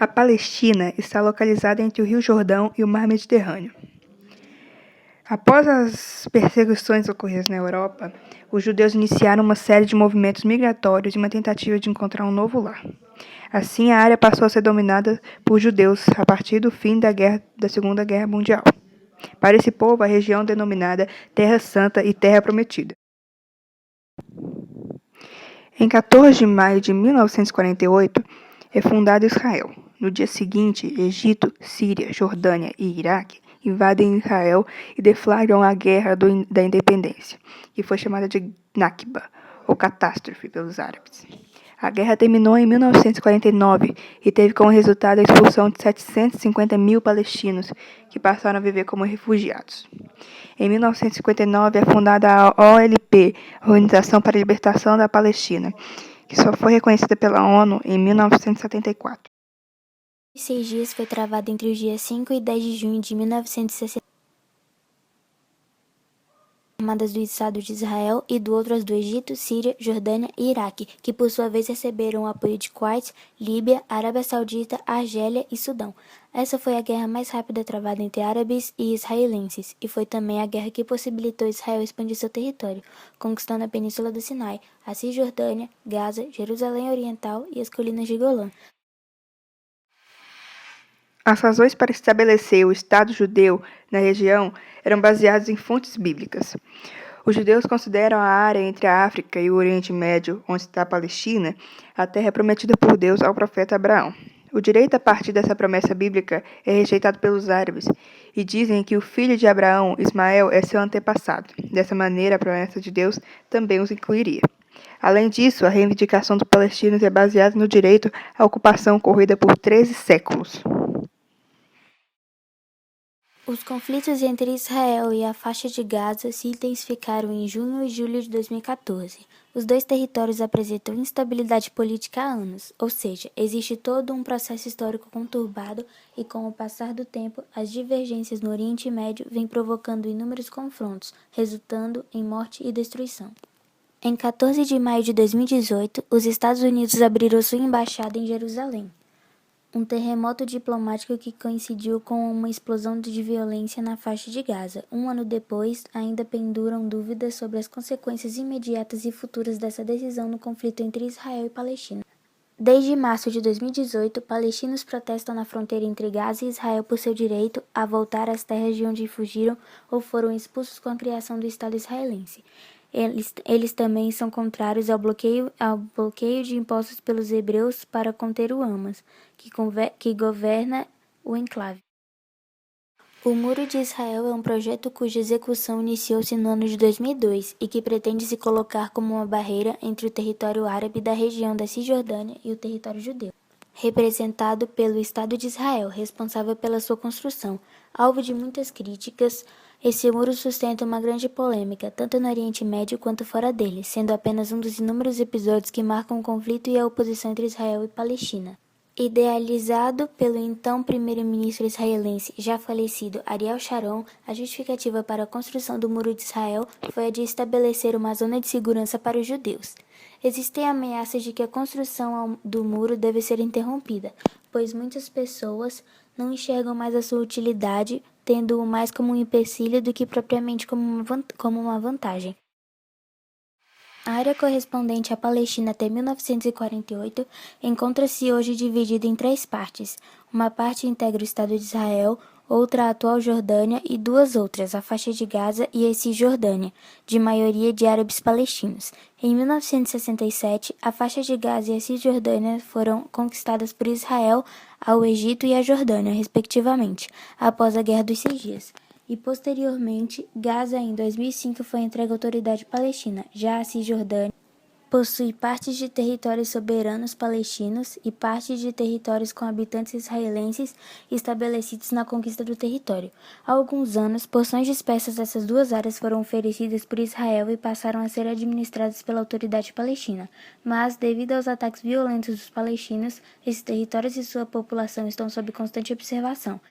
A Palestina está localizada entre o Rio Jordão e o Mar Mediterrâneo. Após as perseguições ocorridas na Europa, os judeus iniciaram uma série de movimentos migratórios e uma tentativa de encontrar um novo lar. Assim, a área passou a ser dominada por judeus a partir do fim da Segunda Guerra Mundial. Para esse povo, a região denominada Terra Santa e Terra Prometida. Em 14 de maio de 1948, é fundado Israel. No dia seguinte, Egito, Síria, Jordânia e Iraque invadem Israel e deflagram a Guerra da Independência, que foi chamada de Nakba, ou catástrofe pelos árabes. A guerra terminou em 1949 e teve como resultado a expulsão de 750 mil palestinos, que passaram a viver como refugiados. Em 1959 é fundada a OLP, Organização para a Libertação da Palestina, que só foi reconhecida pela ONU em 1974. 6 dias foi travado entre os dias 5 e 10 de junho de 1960. Armadas do Estado de Israel e do outro as do Egito, Síria, Jordânia e Iraque, que por sua vez receberam o apoio de Kuwait, Líbia, Arábia Saudita, Argélia e Sudão. Essa foi a guerra mais rápida travada entre árabes e israelenses, e foi também a guerra que possibilitou Israel expandir seu território, conquistando a Península do Sinai, a Cisjordânia, Gaza, Jerusalém Oriental e as colinas de Golã. As razões para estabelecer o Estado judeu na região eram baseadas em fontes bíblicas. Os judeus consideram a área entre a África e o Oriente Médio, onde está a Palestina, a terra prometida por Deus ao profeta Abraão. O direito a partir dessa promessa bíblica é rejeitado pelos árabes e dizem que o filho de Abraão, Ismael, é seu antepassado. Dessa maneira, a promessa de Deus também os incluiria. Além disso, a reivindicação dos palestinos é baseada no direito à ocupação ocorrida por 13 séculos. Os conflitos entre Israel e a faixa de Gaza se intensificaram em junho e julho de 2014. Os dois territórios apresentam instabilidade política há anos, ou seja, existe todo um processo histórico conturbado e, com o passar do tempo, as divergências no Oriente Médio vêm provocando inúmeros confrontos, resultando em morte e destruição. Em 14 de maio de 2018, os Estados Unidos abriram sua embaixada em Jerusalém. Um terremoto diplomático que coincidiu com uma explosão de violência na faixa de Gaza. Um ano depois, ainda penduram dúvidas sobre as consequências imediatas e futuras dessa decisão no conflito entre Israel e Palestina. Desde março de 2018, palestinos protestam na fronteira entre Gaza e Israel por seu direito a voltar às terras de onde fugiram ou foram expulsos com a criação do Estado israelense. Eles também são contrários ao bloqueio de impostos pelos hebreus para conter o Hamas, que governa o enclave. O Muro de Israel é um projeto cuja execução iniciou-se no ano de 2002 e que pretende se colocar como uma barreira entre o território árabe da região da Cisjordânia e o território judeu, representado pelo Estado de Israel, responsável pela sua construção. Alvo de muitas críticas, esse muro sustenta uma grande polêmica, tanto no Oriente Médio quanto fora dele, sendo apenas um dos inúmeros episódios que marcam o conflito e a oposição entre Israel e Palestina. Idealizado pelo então primeiro-ministro israelense já falecido Ariel Sharon, a justificativa para a construção do Muro de Israel foi a de estabelecer uma zona de segurança para os judeus. Existem ameaças de que a construção do muro deve ser interrompida, pois muitas pessoas não enxergam mais a sua utilidade, tendo-o mais como um empecilho do que propriamente como uma vantagem. A área correspondente à Palestina até 1948 encontra-se hoje dividida em 3 partes. Uma parte integra o Estado de Israel, outra a atual Jordânia e 2 outras, a faixa de Gaza e a Cisjordânia, de maioria de árabes palestinos. Em 1967, a faixa de Gaza e a Cisjordânia foram conquistadas por Israel, ao Egito e à Jordânia, respectivamente, após a Guerra dos 6 Dias. E, posteriormente, Gaza em 2005 foi entregue à autoridade palestina. Já a Cisjordânia possui partes de territórios soberanos palestinos e partes de territórios com habitantes israelenses estabelecidos na conquista do território. Há alguns anos, porções dispersas dessas 2 áreas foram oferecidas por Israel e passaram a ser administradas pela autoridade palestina. Mas, devido aos ataques violentos dos palestinos, esses territórios e sua população estão sob constante observação.